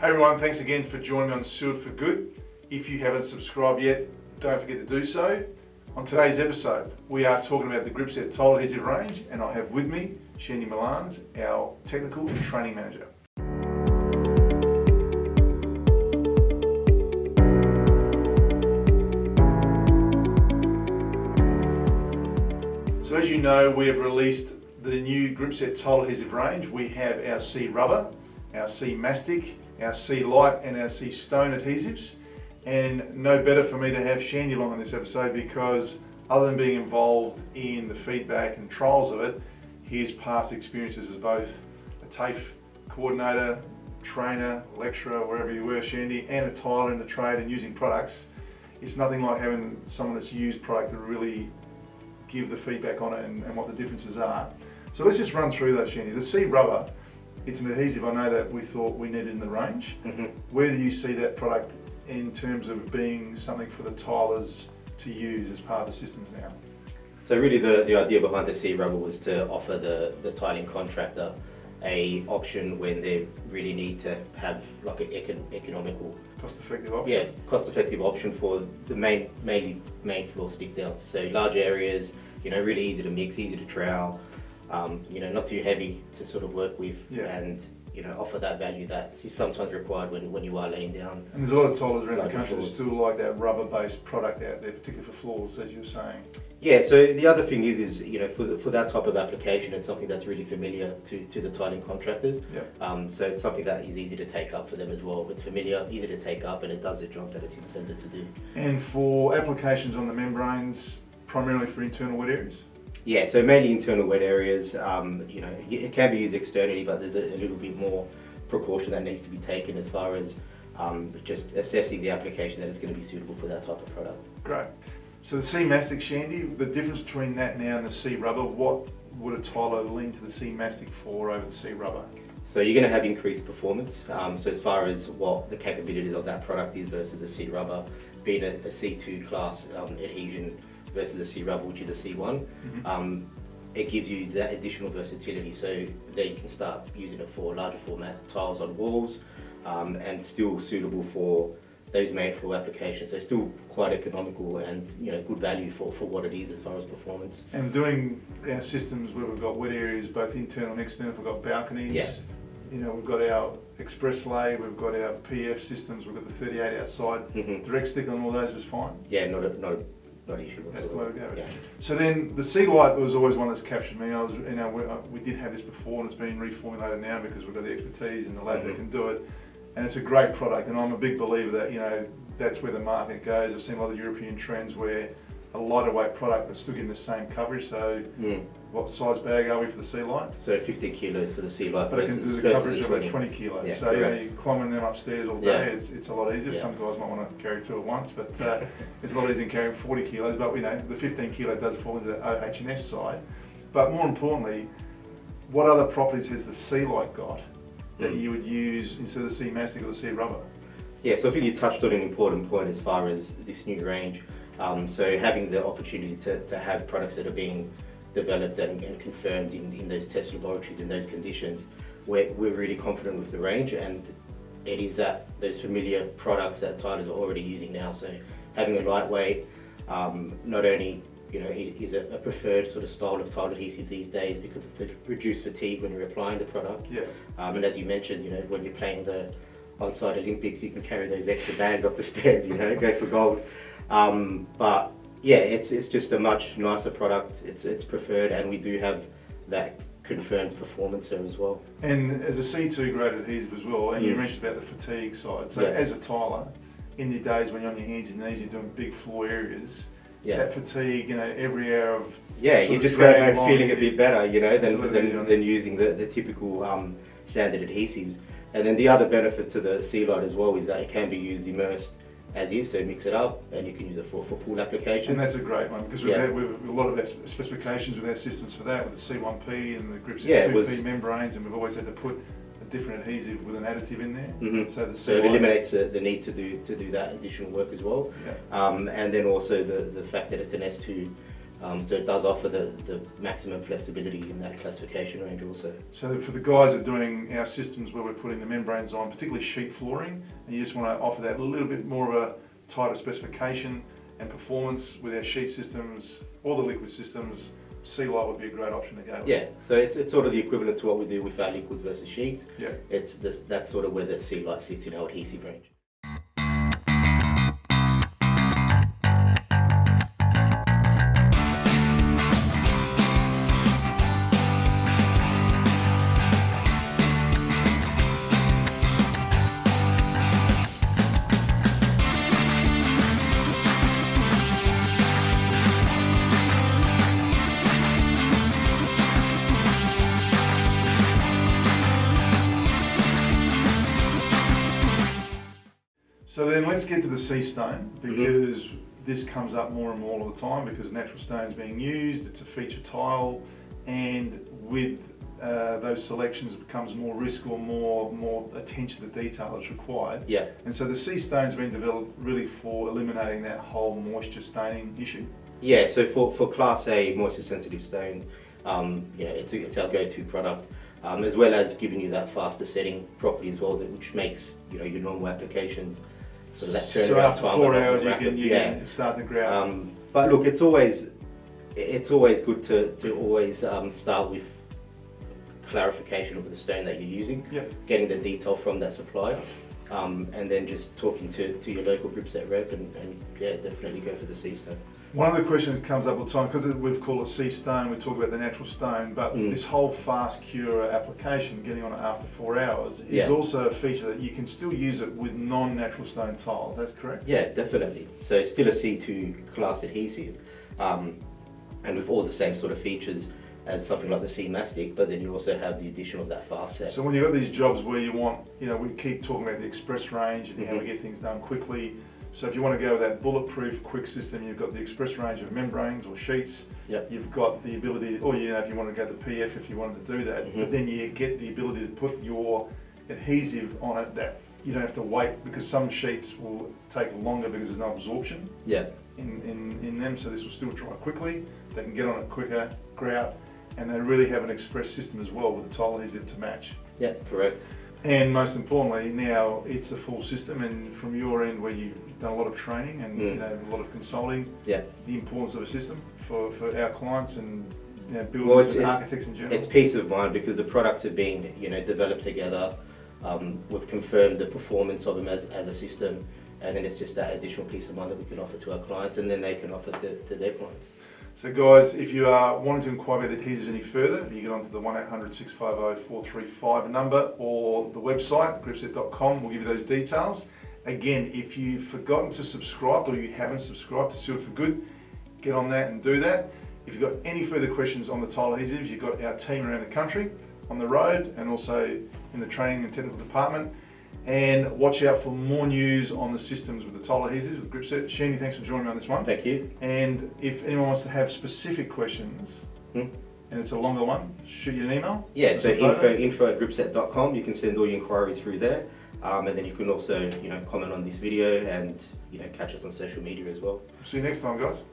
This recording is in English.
Hey everyone, thanks again for joining me on Sealed for Good. If you haven't subscribed yet, don't forget to do so. On today's episode, we are talking about the Gripset Tile Adhesive range, and I have with me Yandi Milans, our Technical and Training Manager. So as you know, we have released the new Gripset Tile Adhesive range. We have our C Rubber, our C Mastic, our C Light and our C Stone adhesives. And no better for me to have Yandi along on this episode because other than being involved in the feedback and trials of it, his past experiences as both a TAFE coordinator, trainer, lecturer, wherever you were, Yandi, and a tiler in the trade and using products. It's nothing like having someone that's used product to really give the feedback on it and what the differences are. So let's just run through that, Yandi. The C Rubber, it's an adhesive I know that we thought we needed in the range. Where do you see that product in terms of being something for the tilers to use as part of the systems now? So really the idea behind the C Rubber was to offer the tiling contractor a option when they really need to have like an economical, cost-effective option. Yeah, cost-effective option for the mainly main floor stick downs. So large areas, really easy to mix, easy to trowel, not too heavy to sort of work with, and offer that value that is sometimes required when you are laying down. And there's a lot of tilers around the country that still like that rubber-based product out there, particularly for floors, as you were saying. Yeah, so the other thing is for that type of application, it's something that's really familiar to the tiling contractors. So it's something that is easy to take up for them as well. It's familiar, easy to take up, and it does the job that it's intended to do. And for applications on the membranes, primarily for internal wet areas? Yeah, so mainly internal wet areas. It can be used externally, but there's a little bit more precaution that needs to be taken as far as just assessing the application that is going to be suitable for that type of product. Great. So the C Mastic, Yandi, the difference between that now and the C Rubber, what would a tiler lean to the C Mastic for over the C Rubber? So you're going to have increased performance. So as far as what the capabilities of that product is versus a C Rubber, being a C2 class adhesion versus a C Rubber, which is a C1, it gives you that additional versatility. So that you can start using it for larger format tiles on walls, and still suitable for those main floor applications. So still quite economical and good value for what it is as far as performance. And doing our systems where we've got wet areas, both internal and external, we've got balconies, we've got our express lay, we've got our PF systems, we've got the 38 outside. Direct stick on all those is fine? Yeah, not an issue whatsoever. That's the way we go. Yeah. So then the C Light was always one that's captured me. We did have this before and it's been reformulated now because we've got the expertise and the lab that can do it. And it's a great product, and I'm a big believer that that's where the market goes. I've seen a lot of European trends where a lighter weight product but still getting the same coverage. So what size bag are we for the C Light? So 50 kilos for the C Light, but it can do the coverage of about 20 kilos. Yeah, so you're climbing them upstairs all day. It's a lot easier. Yeah. Some guys might want to carry two at once, but it's a lot easier than carrying 40 kilos. But the 15 kilo does fall into the OH&S side. But more importantly, what other properties has the C Light got that you would use instead of the C Mastic or the C Rubber? Yeah, so I think you touched on an important point as far as this new range. So having the opportunity to have products that are being developed and confirmed in those test laboratories in those conditions, we're really confident with the range, and it is those familiar products that tilers are already using now. So having a lightweight, not only is a preferred sort of style of tile adhesive these days because of the reduced fatigue when you're applying the product. And as you mentioned, when you're playing the on-site Olympics, you can carry those extra bags up the stairs, go for gold. But yeah, it's just a much nicer product. It's preferred, and we do have that confirmed performance there as well. And as a C2 grade adhesive as well, and you mentioned about the fatigue side. So as a tiler, in your days when you're on your hands and knees, you're doing big floor areas, that fatigue, every hour of you just go home feeling a bit better, than using the typical standard adhesives. And then the other benefit to the C Light as well is that it can be used immersed as is, so mix it up and you can use it for pool applications. And that's a great one because we've had a lot of our specifications with our systems for that, with the C1P and the Gripset 2P membranes, and we've always had to put a different adhesive with an additive in there. So it eliminates the need to do that additional work as well. And then also the fact that it's an S2 So it does offer the maximum flexibility in that classification range also. So for the guys that are doing our systems where we're putting the membranes on, particularly sheet flooring, and you just want to offer that a little bit more of a tighter specification and performance with our sheet systems or the liquid systems, C-Light would be a great option to go with. Yeah, so it's sort of the equivalent to what we do with our liquids versus sheets. Yeah. That's sort of where the C-Light sits in our adhesive range. So then let's get to the sea stone, because this comes up more and more all the time because natural stone is being used, it's a feature tile, and with those selections it becomes more risk or more attention to detail is required. Yeah. And so the sea stone's been developed really for eliminating that whole moisture staining issue. Yeah, so for Class A moisture sensitive stone, it's our go-to product. As well as giving you that faster setting property as well, which makes your normal applications sort of that turnaround. So after 4 hours you yeah. can start to grout. But look, it's always good to always start with clarification of the stone that you're using, getting the detail from that supplier, and then just talking to your local Gripset rep and yeah, definitely go for the sea stone. One of the questions that comes up all the time, because we've called it sea stone, we talk about the natural stone, but this whole fast cure application, getting on it after 4 hours, is also a feature that you can still use it with non-natural stone tiles, that's correct? Yeah, definitely. So it's still a C2 class adhesive, and with all the same sort of features as something like the sea mastic, but then you also have the addition of that fast set. So when you've got these jobs where you want, we keep talking about the express range and how we get things done quickly. So if you want to go with that bulletproof quick system, you've got the express range of membranes or sheets. You've got the ability, or if you want to go to PF if you wanted to do that, but then you get the ability to put your adhesive on it that you don't have to wait, because some sheets will take longer because there's no absorption in them, so this will still dry quickly. They can get on it quicker, grout, and they really have an express system as well with the tile adhesive to match. Yeah, correct. And most importantly, now it's a full system, and from your end where you've done a lot of training and a lot of consulting, the importance of a system for our clients and builders and architects in general. It's peace of mind because the products are being developed together. We've confirmed the performance of them as a system, and then it's just that additional peace of mind that we can offer to our clients, and then they can offer to their clients. So guys, if you are wanting to inquire about the adhesives any further, you get onto the 1-800-650-435 number or the website, gripset.com, will give you those details. Again, if you've forgotten to subscribe or you haven't subscribed to Sealed for Good, get on that and do that. If you've got any further questions on the tile adhesives, you've got our team around the country, on the road, and also in the training and technical department. And watch out for more news on the systems with the tile adhesives with Gripset. Shandy, thanks for joining me on this one. Thank you. And if anyone wants to have specific questions, and it's a longer one, shoot you an email. Yeah, so info@gripset.com. You can send all your inquiries through there, and then you can also comment on this video and catch us on social media as well. See you next time, guys.